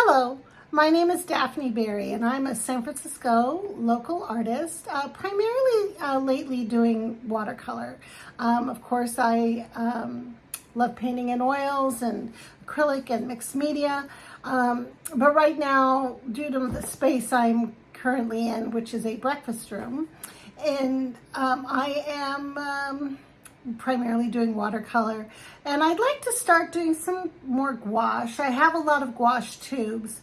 Hello, my name is Daphne Berry and I'm a San Francisco local artist, primarily lately doing watercolor. Of course, I love painting in oils and acrylic and mixed media, but right now, due to the space I'm currently in, which is a breakfast room, and I am primarily doing watercolor, and I'd like to start doing some more gouache. I have a lot of gouache tubes.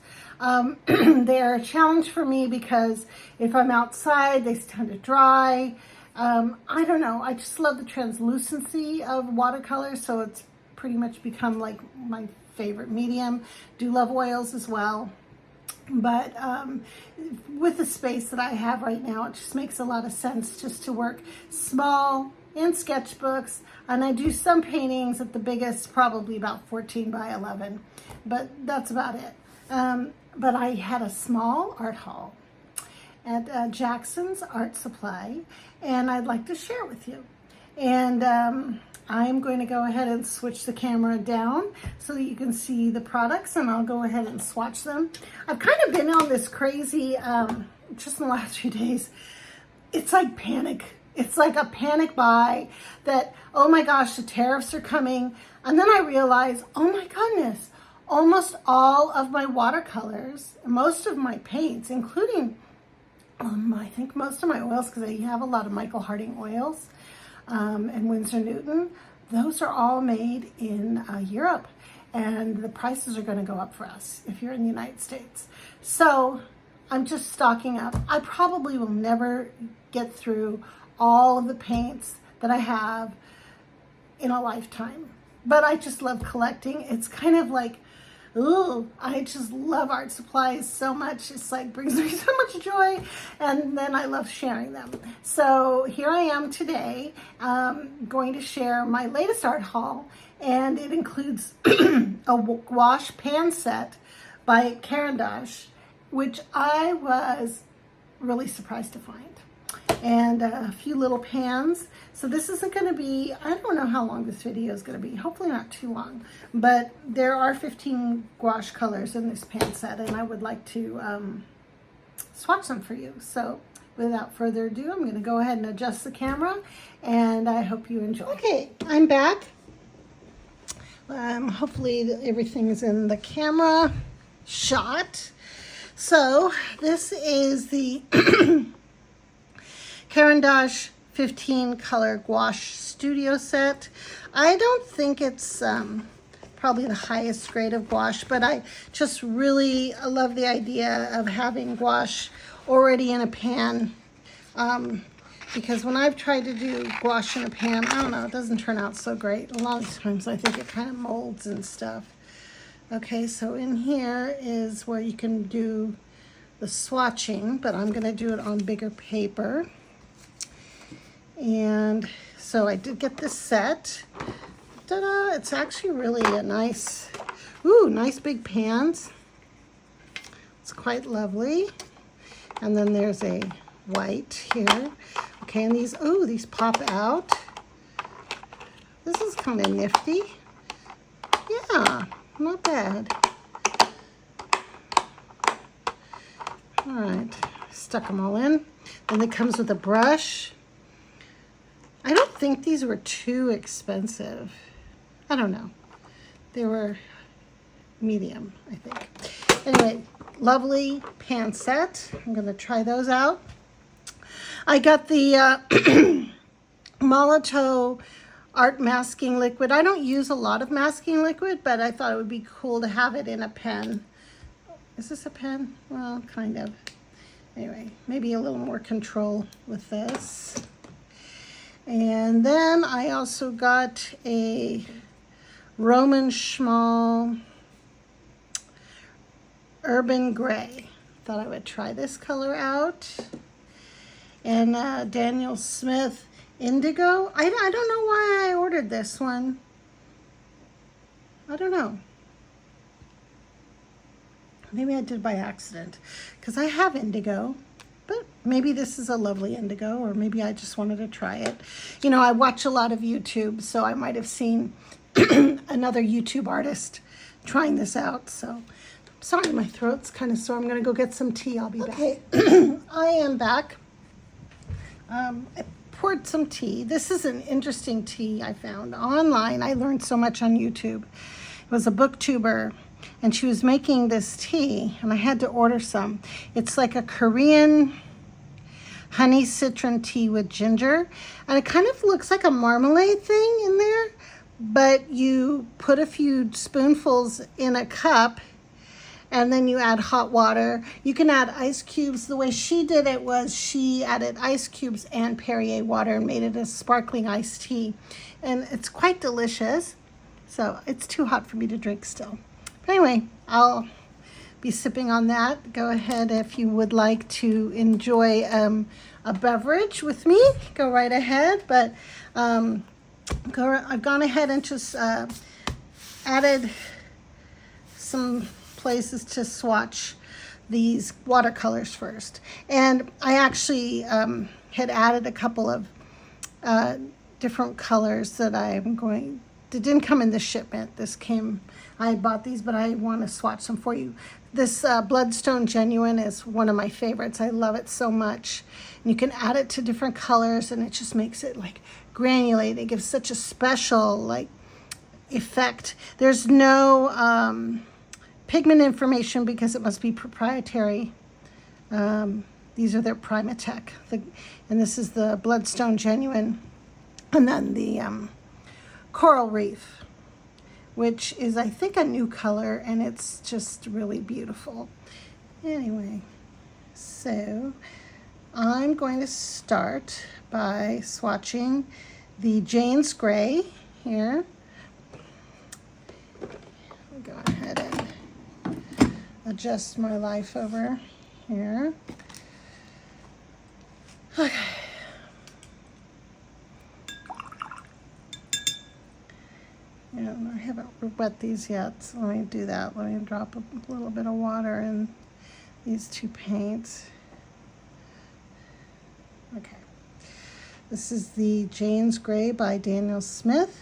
They're a challenge for me because if I'm outside, they tend to dry. I don't know, I just love the translucency of watercolor, so it's pretty much become like my favorite medium. Do love oils as well. But with the space that I have right now, it just makes a lot of sense just to work small in sketchbooks, and I do some paintings at the biggest, probably about 14 by 11, but that's about it. But I had a small art haul at Jackson's Art Supply, and I'd like to share with you. And I'm going to go ahead and switch the camera down so that you can see the products, and I'll go ahead and swatch them. I've kind of been on this crazy, just in the last few days, it's like panic. It's like a panic buy that, oh my gosh, the tariffs are coming. And then I realized, oh my goodness, almost all of my watercolors, most of my paints, including I think most of my oils, because I have a lot of Michael Harding oils and Winsor Newton, those are all made in Europe. And the prices are going to go up for us if you're in the United States. So I'm just stocking up. I probably will never get through all of the paints that I have in a lifetime, but I just love collecting. It's kind of like, ooh, I just love art supplies so much. It's like brings me so much joy, and then I love sharing them. So here I am today, going to share my latest art haul, and it includes a gouache pan set by Caran, which I was really surprised to find, and a few little pans. So this isn't going to be, I don't know how long this video is going to be, hopefully not too long, but there are 15 gouache colors in this pan set, and I would like to swatch them for you. So without further ado, I'm going to go ahead and adjust the camera, and I hope you enjoy. Okay, I'm back. Hopefully everything is in the camera shot. So this is the Caran 15 color gouache studio set. I don't think it's probably the highest grade of gouache, but I just really love the idea of having gouache already in a pan, because when I've tried to do gouache in a pan, I don't know, it doesn't turn out so great. A lot of times I think it kind of molds and stuff. Okay, so in here is where you can do the swatching, but I'm going to do it on bigger paper. And so I did get this set. Ta-da! It's actually really a nice, nice big pans. It's quite lovely. And then there's a white here. Okay, and these pop out. This is kind of nifty. Yeah, not bad. All right, stuck them all in. Then it comes with a brush. I don't think these were too expensive. I don't know. They were medium, I think. Anyway, lovely pan set. I'm going to try those out. I got the Molotow art masking liquid. I don't use a lot of masking liquid, but I thought it would be cool to have it in a pen. Is this a pen? Well, kind of. Anyway, maybe a little more control with this. And then I also got a Roman Szmal Urban Gray. Thought I would try this color out. And Daniel Smith Indigo. I don't know why I ordered this one. I don't know. Maybe I did by accident, because I have indigo. But maybe this is a lovely indigo, or maybe I just wanted to try it. You know, I watch a lot of YouTube, so I might have seen another YouTube artist trying this out. So Sorry, my throat's kind of sore. I'm going to go get some tea. I'll be back. Okay, I am back. I poured some tea. This is an interesting tea I found online. I learned so much on YouTube. It was a booktuber, and she was making this tea, and I had to order some. It's like a Korean honey citron tea with ginger, and it kind of looks like a marmalade thing in there, but you put a few spoonfuls in a cup, and then you add hot water. You can add ice cubes. The way she did it was she added ice cubes and Perrier water and made it a sparkling iced tea. And it's quite delicious. So it's too hot for me to drink still. But anyway, I'll be sipping on that. Go ahead if you would like to enjoy a beverage with me. Go right ahead. But I've gone ahead and just added some places to swatch these watercolors first. And I actually had added a couple of different colors that didn't come in the shipment. This came, I bought these, but I want to swatch them for you. This Bloodstone Genuine is one of my favorites. I love it so much. And you can add it to different colors, and it just makes it like granulate. It gives such a special like effect. There's no pigment information because it must be proprietary. These are their Primatech, and this is the Bloodstone Genuine, and then the Coral Reef, which is I think a new color, and it's just really beautiful. Anyway, so I'm going to start by swatching the Jane's Gray here. I'll go ahead and adjust my life over here. Okay. And I haven't wet these yet, so let me do that. Let me drop a little bit of water in these two paints. Okay. This is the Jane's Gray by Daniel Smith.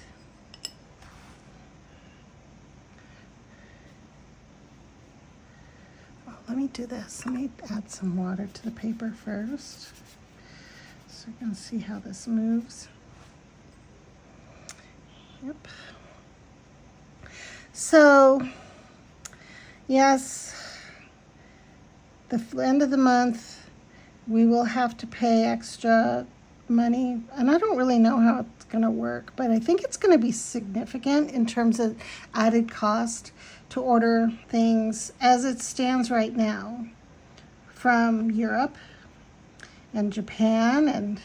Let me do this. Let me add some water to the paper first, so you can see how this moves. Yep. So, yes, the end of the month, we will have to pay extra money, and I don't really know how it's going to work, but I think it's going to be significant in terms of added cost to order things as it stands right now from Europe and Japan. And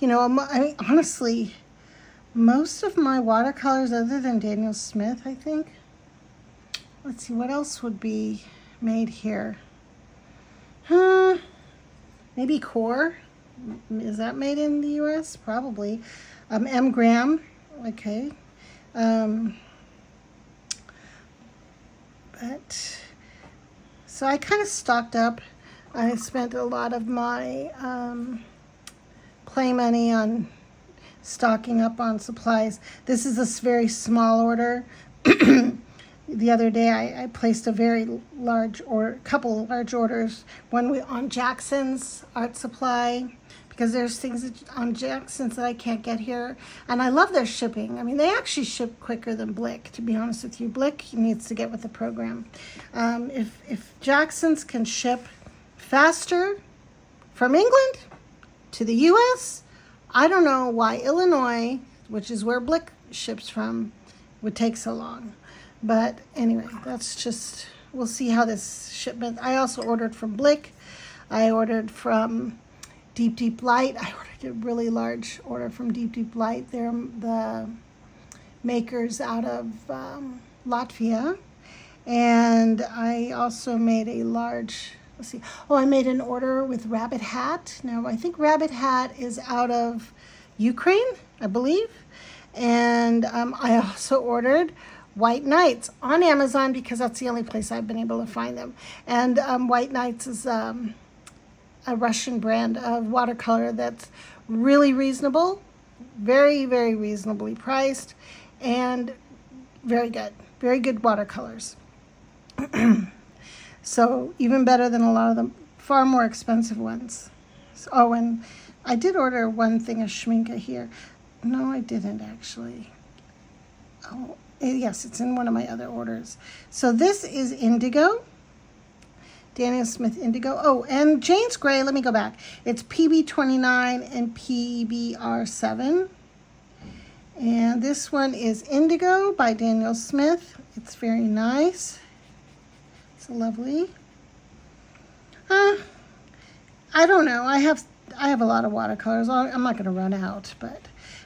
I mean, honestly, most of my watercolors, other than Daniel Smith, I think, let's see, what else would be made here? Maybe Core. Is that made in the US? Probably. M. Graham. Okay. But so I kind of stocked up. I spent a lot of my play money on stocking up on supplies. This is a very small order. The other day I placed a very large order, couple large orders. One on Jackson's Art Supply, because there's things on Jackson's that I can't get here. And I love their shipping. I mean, they actually ship quicker than Blick, to be honest with you. Blick needs to get with the program. If Jackson's can ship faster from England to the US, I don't know why Illinois, which is where Blick ships from, would take so long. But anyway, that's just, we'll see how this shipment. I also ordered from Blick. I ordered from Deep Light. I ordered a really large order from Deep Light. They're the makers out of Latvia. And I also made a large, let's see. Oh, I made an order with Rabbit Hat. Now, I think Rabbit Hat is out of Ukraine, I believe. And I also ordered White Nights on Amazon because that's the only place I've been able to find them. And White Nights is a Russian brand of watercolor that's really reasonable, very, very reasonably priced, and very good watercolors. So even better than a lot of the far more expensive ones. So, oh, and I did order one thing of Schminke here. No, I didn't actually. Oh, yes, it's in one of my other orders. So this is Indigo. Daniel Smith Indigo. Oh, and Jane's Gray, let me go back. It's PB29 and PBR7. And this one is Indigo by Daniel Smith. It's very nice. It's lovely. I don't know. I have a lot of watercolors. I'm not going to run out, but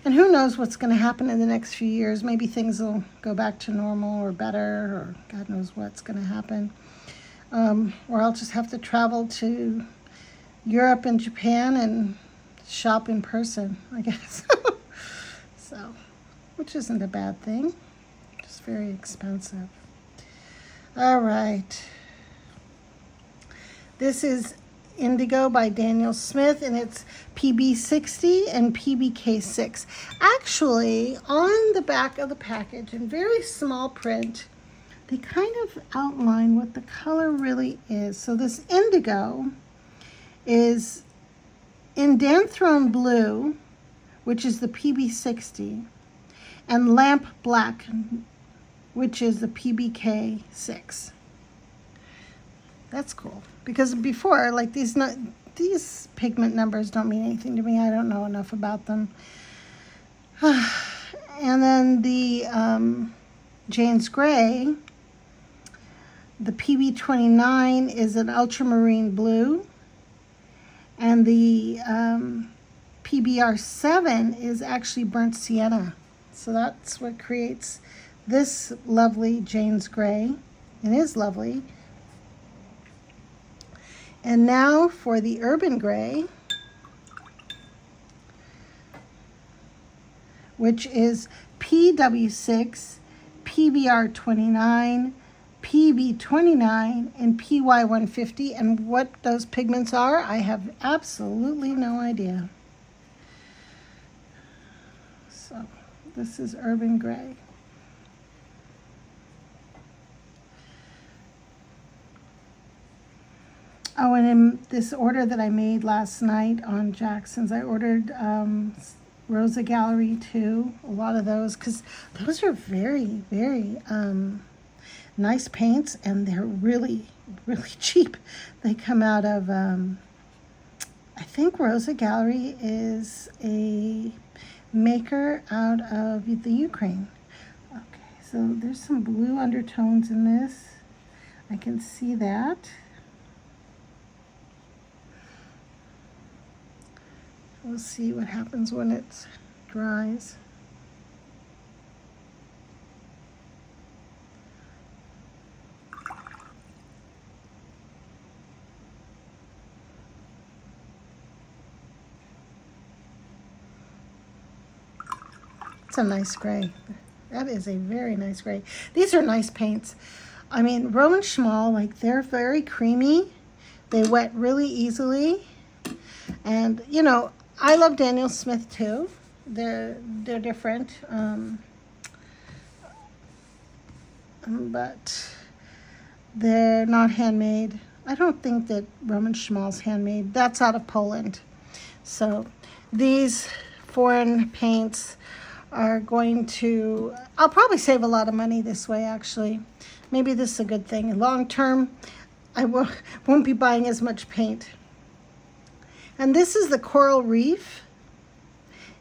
and who knows what's going to happen in the next few years. Maybe things will go back to normal or better, or God knows what's going to happen. Or I'll just have to travel to Europe and Japan and shop in person, I guess. So, which isn't a bad thing. Just very expensive. All right. This is Indigo by Daniel Smith, and it's PB60 and PBK6. Actually, on the back of the package, in very small print, they kind of outline what the color really is. So this Indigo is Indanthrone Blue, which is the PB60, and Lamp Black, which is the PBK6. That's cool, because before, like, these pigment numbers don't mean anything to me. I don't know enough about them. And then the Jane's Gray, the PB29 is an ultramarine blue, and the PBR7 is actually burnt sienna. So that's what creates this lovely Jane's Gray. It is lovely. And now for the Urban Gray, which is PW6, PBR29, PB29, and PY150. And what those pigments are, I have absolutely no idea. So this is Urban Gray. Oh, and in this order that I made last night on Jackson's, I ordered Rosa Gallery too, a lot of those, because those are very, very nice paints, and they're really, really cheap. They come out of, I think Rosa Gallery is a maker out of the Ukraine. Okay, so there's some blue undertones in this. I can see that. We'll see what happens when it dries. It's a nice gray. That is a very nice gray. These are nice paints. I mean, Roman Szmal, like, they're very creamy. They wet really easily. And, you know, I love Daniel Smith too. They're different, but they're not handmade. I don't think that Roman Szmal's handmade. That's out of Poland. So these foreign paints are going to, I'll probably save a lot of money this way, actually. Maybe this is a good thing. Long term, I won't be buying as much paint. And this is the Coral Reef,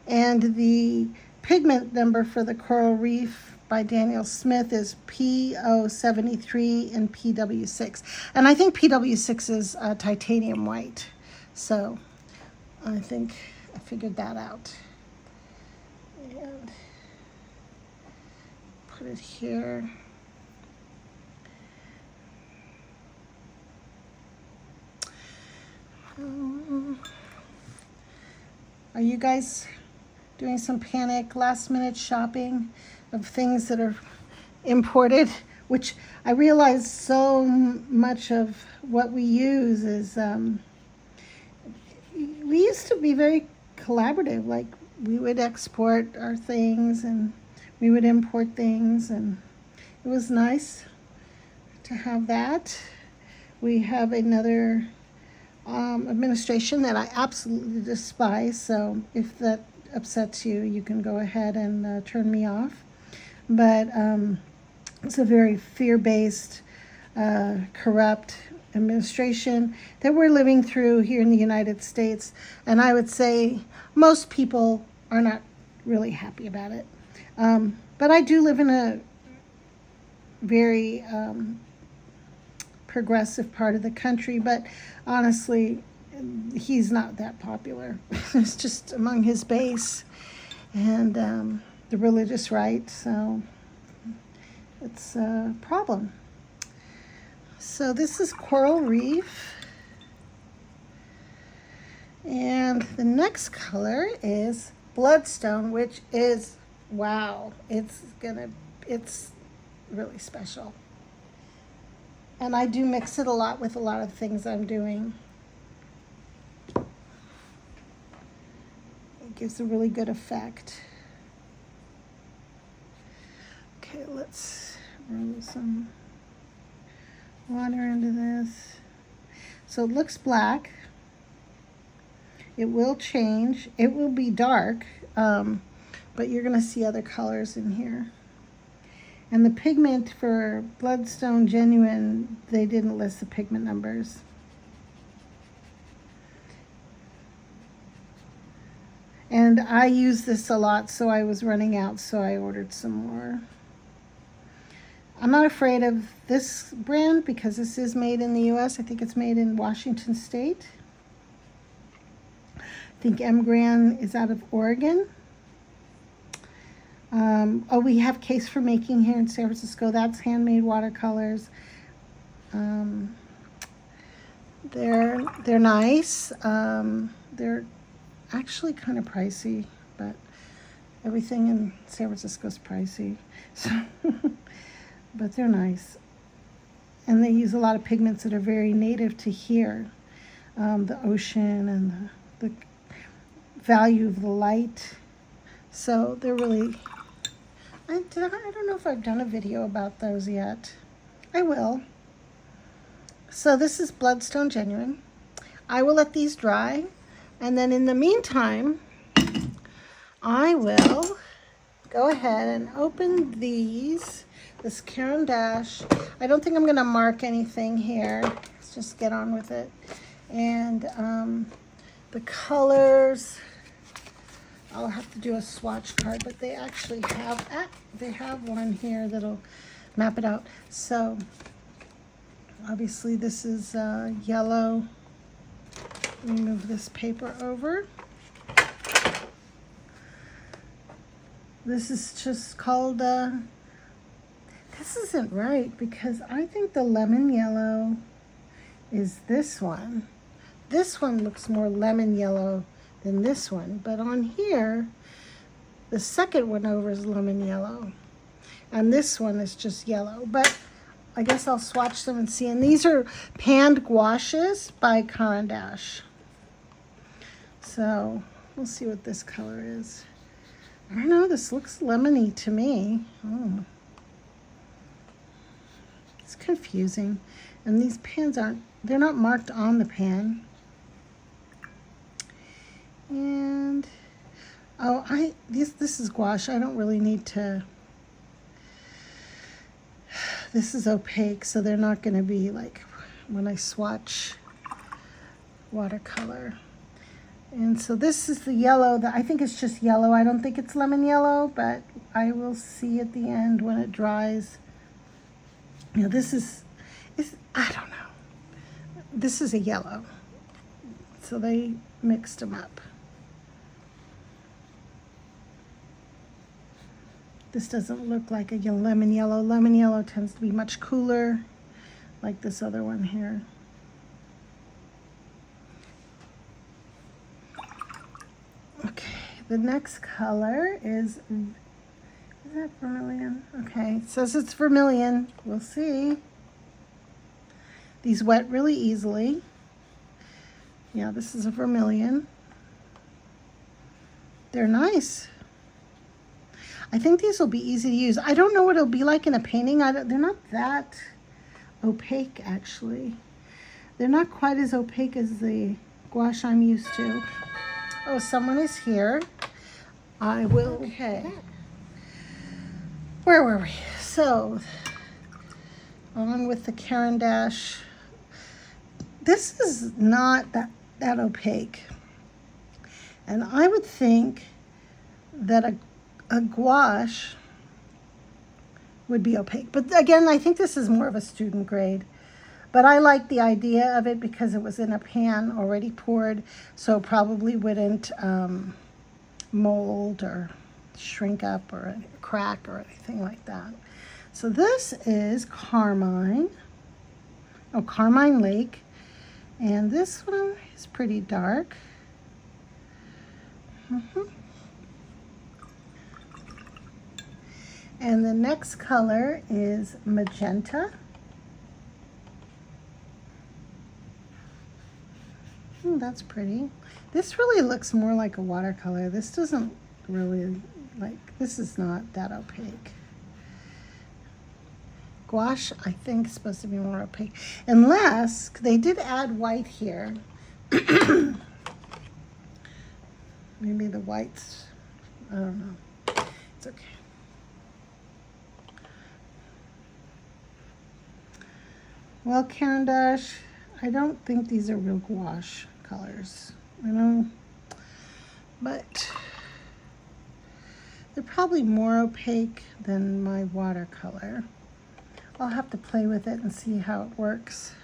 and the pigment number for the Coral Reef by Daniel Smith is P073 and PW6. And I think PW6 is titanium white. So I think I figured that out. And put it here. Are you guys doing some panic last minute shopping of things that are imported? Which I realize so much of what we use is, we used to be very collaborative. Like, we would export our things and we would import things, and it was nice to have that. we have another administration that I absolutely despise. So if that upsets you, you can go ahead and turn me off. But it's a very fear-based, corrupt administration that we're living through here in the United States. And I would say most people are not really happy about it. But I do live in a very progressive part of the country, but honestly, he's not that popular. It's just among his base and the religious right, so it's a problem. So this is Coral Reef, and the next color is Bloodstone, which is, wow, it's really special. And I do mix it a lot with a lot of things I'm doing. It gives a really good effect. Okay, let's roll some water into this. So it looks black. It will change. It will be dark, but you're going to see other colors in here. And the pigment for Bloodstone Genuine, they didn't list the pigment numbers. And I use this a lot, so I was running out, so I ordered some more. I'm not afraid of this brand because this is made in the US. I think it's made in Washington State. I think M. Gran is out of Oregon. Oh, we have Case for Making here in San Francisco. That's handmade watercolors. They're nice. They're actually kind of pricey, but everything in San Francisco is pricey. So, but they're nice. And they use a lot of pigments that are very native to here. The ocean and the value of the light. So they're really, I don't know if I've done a video about those yet. I will. So this is Bloodstone Genuine. I will let these dry. And then in the meantime, I will go ahead and open these. This Caran dash. I don't think I'm going to mark anything here. Let's just get on with it. And the colors, I'll have to do a swatch card, but they actually have one here that'll map it out. So obviously this is yellow. Let me move this paper over. This is just called, this isn't right because I think the lemon yellow is this one. This one looks more lemon yellow than this one, but on here, the second one over is lemon yellow, and this one is just yellow, but I guess I'll swatch them and see. And these are panned gouaches by Caran dash. So we'll see what this color is. I don't know, this looks lemony to me. Oh. It's confusing. And these pans they're not marked on the pan. And, oh, this is gouache. I don't really need to, this is opaque, so they're not going to be like when I swatch watercolor. And so this is the yellow that I think it's just yellow. I don't think it's lemon yellow, but I will see at the end when it dries. You know, this is I don't know. This is a yellow. So they mixed them up. This doesn't look like a lemon yellow. Lemon yellow tends to be much cooler, like this other one here. Okay, the next color is that vermilion? Okay, it says it's vermilion. We'll see. These wet really easily. Yeah, this is a vermilion. They're nice. I think these will be easy to use. I don't know what it'll be like in a painting. They're not that opaque, actually. They're not quite as opaque as the gouache I'm used to. Oh, someone is here. I will. Okay. Where were we? So, on with the Caran dash. This is not that opaque. And I would think that a gouache would be opaque. But again, I think this is more of a student grade. But I like the idea of it because it was in a pan already poured, so it probably wouldn't mold or shrink up or crack or anything like that. So this is Carmine Lake, and this one is pretty dark. And the next color is magenta. That's pretty. This really looks more like a watercolor. This doesn't really, this is not that opaque. Gouache, I think, is supposed to be more opaque. Unless, they did add white here. Maybe the whites, I don't know. It's okay. Well, Caran dash, I don't think these are real gouache colors. I know, but they're probably more opaque than my watercolor. I'll have to play with it and see how it works.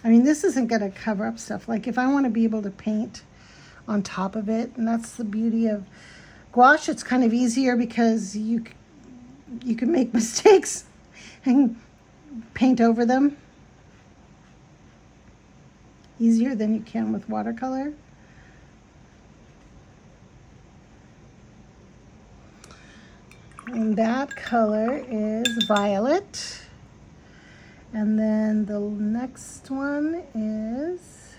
I mean, this isn't going to cover up stuff. Like if I want to be able to paint on top of it, and that's the beauty of gouache. It's kind of easier because you can make mistakes and paint over them easier than you can with watercolor. And that color is violet. And then the next one is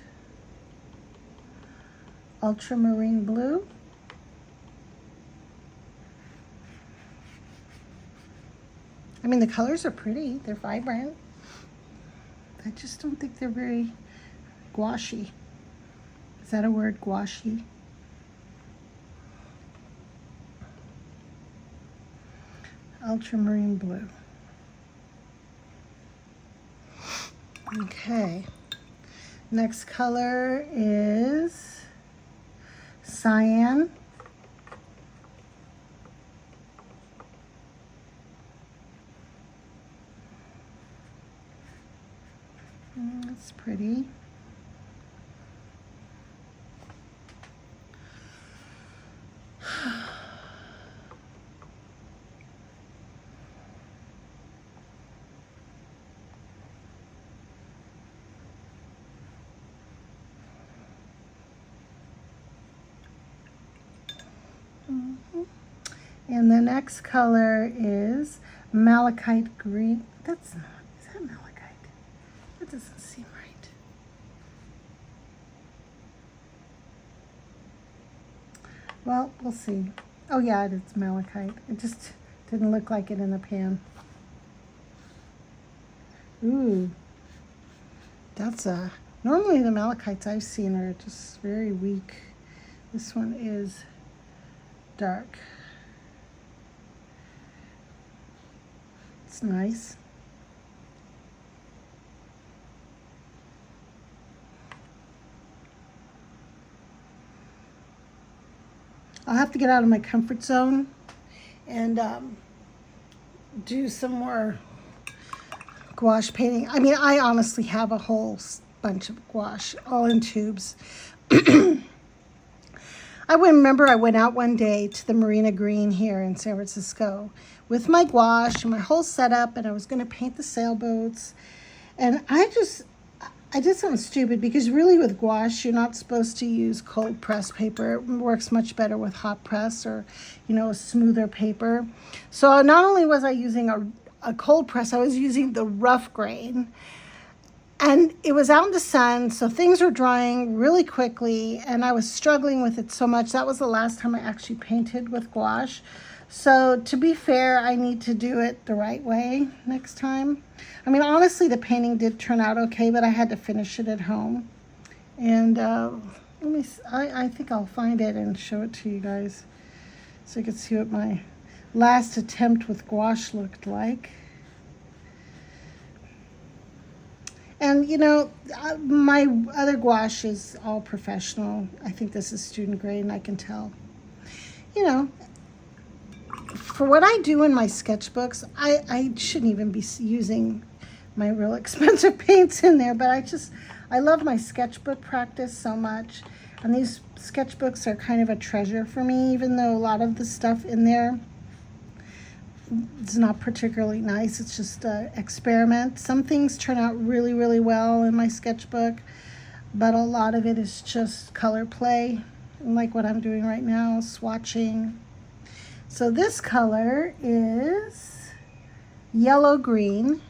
ultramarine blue. I mean, the colors are pretty. They're vibrant. I just don't think they're very gouache. Is that a word, gouache? Ultramarine blue. Okay. Next color is cyan. That's pretty. And the next color is malachite green. That's not, is that malachite? That doesn't seem right. Well, we'll see. Oh yeah, it's malachite. It just didn't look like it in the pan. Ooh, that's normally the malachites I've seen are just very weak. This one is dark. It's nice. I'll have to get out of my comfort zone and do some more gouache painting. I mean, I honestly have a whole bunch of gouache, all in tubes. I remember I went out one day to the Marina Green here in San Francisco with my gouache and my whole setup, and I was going to paint the sailboats. And I did something stupid because really with gouache, you're not supposed to use cold press paper. It works much better with hot press or, you know, a smoother paper. So not only was I using a cold press, I was using the rough grain. And it was out in the sun, so things were drying really quickly, and I was struggling with it so much. That was the last time I actually painted with gouache. So to be fair, I need to do it the right way next time. I mean, honestly, the painting did turn out okay, but I had to finish it at home. And let me, I think I'll find it and show it to you guys so you can see what my last attempt with gouache looked like. And you know, my other gouache is all professional. I think this is student grade, and I can tell. You know, for what I do in my sketchbooks, I shouldn't even be using my real expensive paints in there, but I love my sketchbook practice so much. And these sketchbooks are kind of a treasure for me, even though a lot of the stuff in there is not particularly nice. It's just an experiment. Some things turn out really, really well in my sketchbook, but a lot of it is just color play, like what I'm doing right now, swatching. So this color is yellow-green.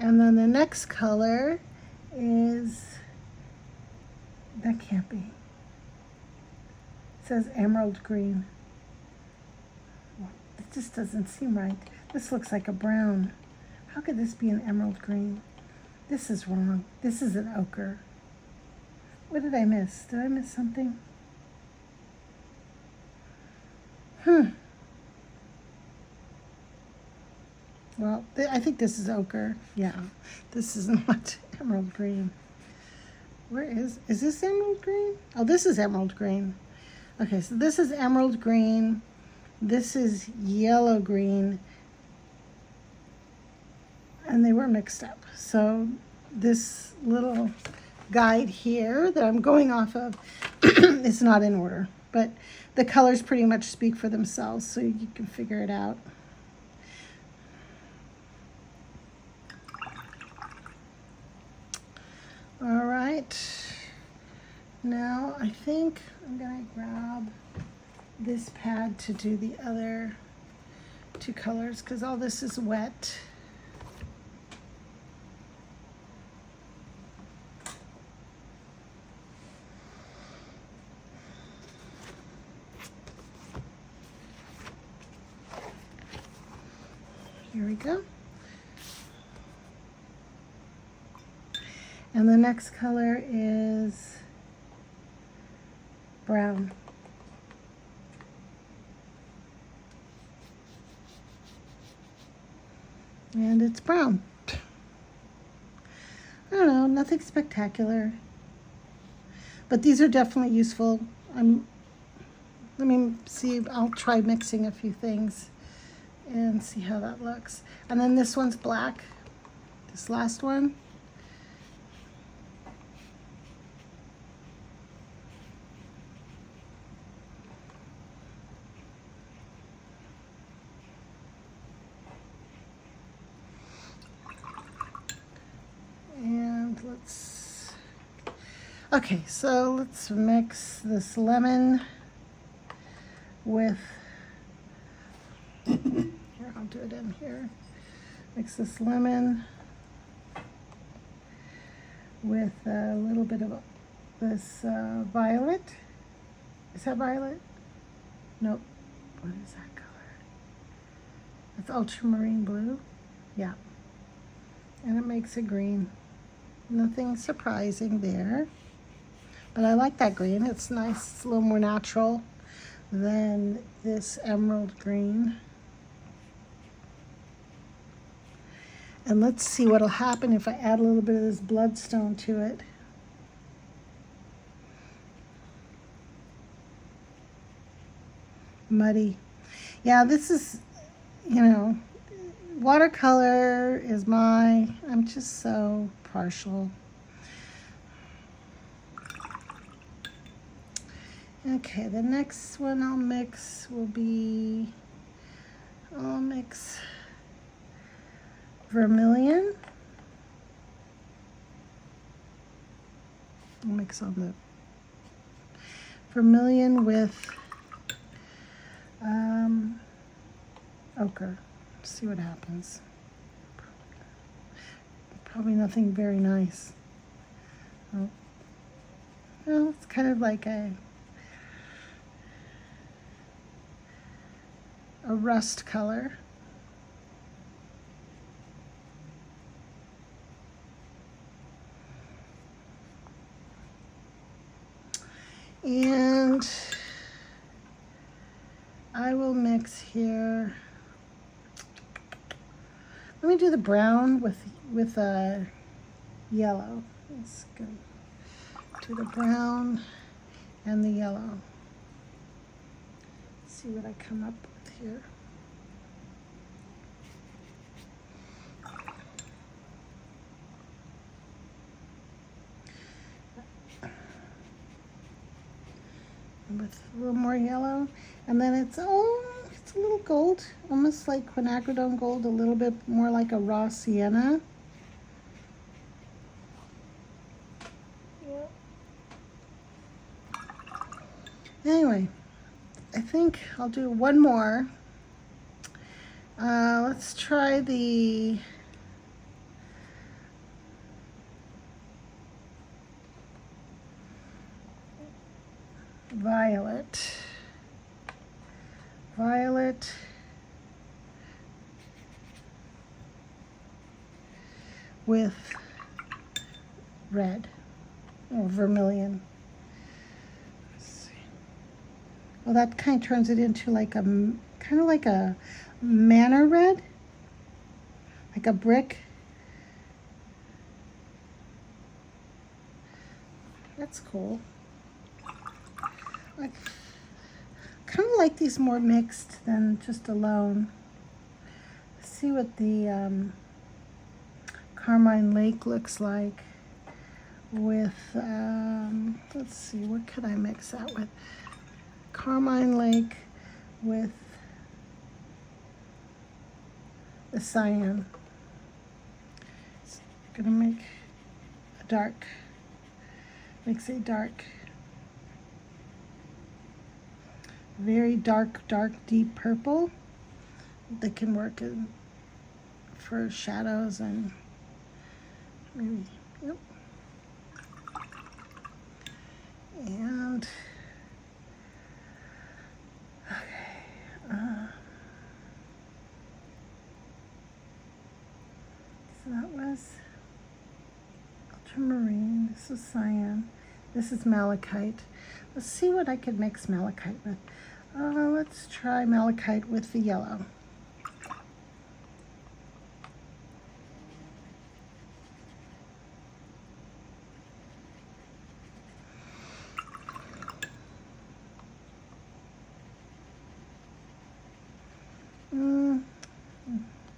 And then the next color is, that can't be. It says emerald green. It just doesn't seem right. This looks like a brown. How could this be an emerald green? This is wrong. This is an ochre. What did I miss? Did I miss something? Well, I think this is ochre. Yeah, this is not emerald green. Where is this emerald green? Oh, this is emerald green. Okay, so this is emerald green. This is yellow green. And they were mixed up. So this little guide here that I'm going off of is not in order. But the colors pretty much speak for themselves, so you can figure it out. All right, now I think I'm gonna grab this pad to do the other two colors because all this is wet. Here we go. And the next color is brown. And it's brown. I don't know, nothing spectacular. But these are definitely useful. Let me see, I'll try mixing a few things and see how that looks. And then this one's black, this last one. And okay, so let's mix this lemon with, here, I'll do it in here. Mix this lemon with a little bit of this violet. Is that violet? Nope. What is that color? That's ultramarine blue. Yeah. And it makes a green. Nothing surprising there. But I like that green. It's nice. It's a little more natural than this emerald green. And let's see what'll happen if I add a little bit of this bloodstone to it. Muddy. Yeah, this is, you know, watercolor is I'm just so partial. Okay, the next one I'll mix will be, I'll mix vermilion. I'll mix on the vermilion with ochre. See what happens. Probably nothing very nice. Oh. Well, it's kind of like a, a rust color. And I will mix here. Let me do the brown with a yellow. Let's go to the brown and the yellow. See what I come up with here. With a little more yellow, and then it's a little gold, almost like quinacridone gold, a little bit more like a raw sienna. Anyway, I think I'll do one more. Let's try the violet with red or vermilion. Let's see. Well, that kind of turns it into like a kind of like a manor red, like a brick. That's cool. I kind of like these more mixed than just alone. Let's see what the Carmine Lake looks like with, let's see, what could I mix that with? Carmine Lake with the cyan. So I'm gonna make a dark, mix a dark, very dark, deep purple that can work for shadows and maybe, yep. And, okay, so that was ultramarine, this is cyan, this is malachite. Let's see what I could mix malachite with. Let's try malachite with the yellow.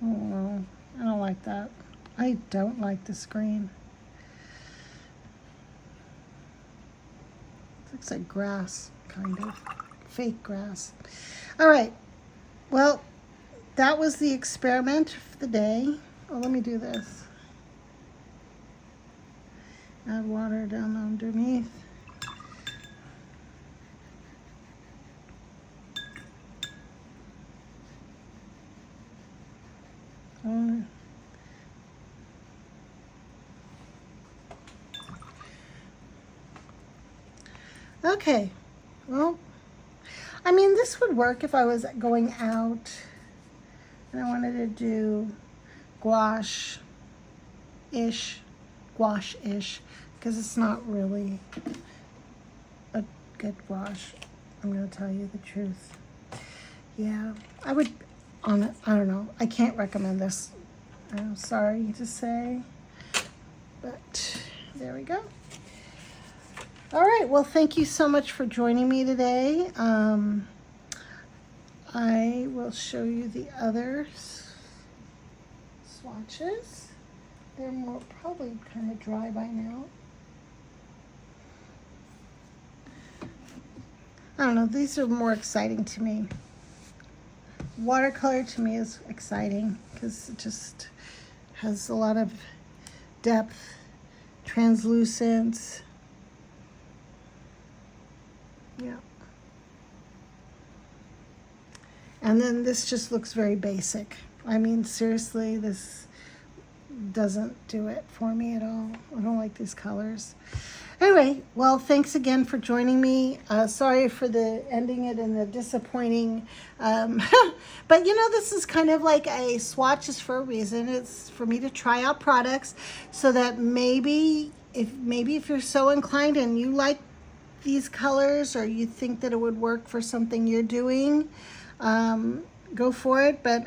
Oh, I don't like that. I don't like this green. Looks like grass, kind of. Fake grass. All right. Well, that was the experiment for the day. Oh, let me do this. Add water down underneath. Okay, well, I mean, this would work if I was going out and I wanted to do gouache-ish, because it's not really a good gouache. I'm going to tell you the truth. Yeah, I would, I don't know, I can't recommend this. I'm sorry to say, but there we go. All right, well, thank you so much for joining me today. I will show you the other swatches. They're more probably kind of dry by now. I don't know, these are more exciting to me. Watercolor to me is exciting because it just has a lot of depth, translucence. Yeah. And then this just looks very basic. I mean, seriously, this doesn't do it for me at all. I don't like these colors. Anyway, well, thanks again for joining me. Sorry for the ending it in the disappointing, but you know, this is kind of like a swatches for a reason. It's for me to try out products so that maybe if you're so inclined and you like these colors or you think that it would work for something you're doing, go for it. But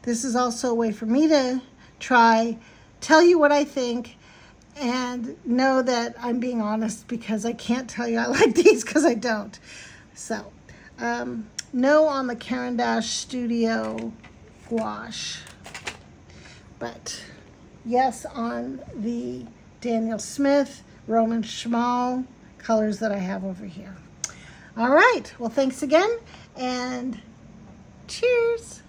this is also a way for me to tell you what I think, and know that I'm being honest, because I can't tell you I like these because I don't. So, no on the Caran Studio gouache, but yes on the Daniel Smith, Roman Szmal colors that I have over here. All right, well, thanks again, and cheers.